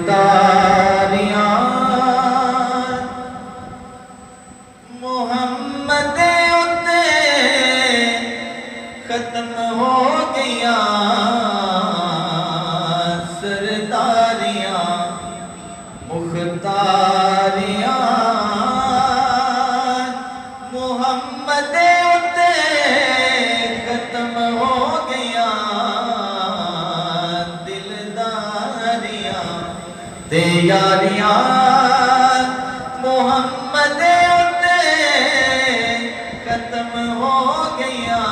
तारियां मुहम्मद उत्ते खत्म हो गया सरदारियां मुख्तारियां मुहम्मद उत्ते खत्म हो गया दिलदारियां ते यारियां मुहम्मद उत्ते खत्म हो गया।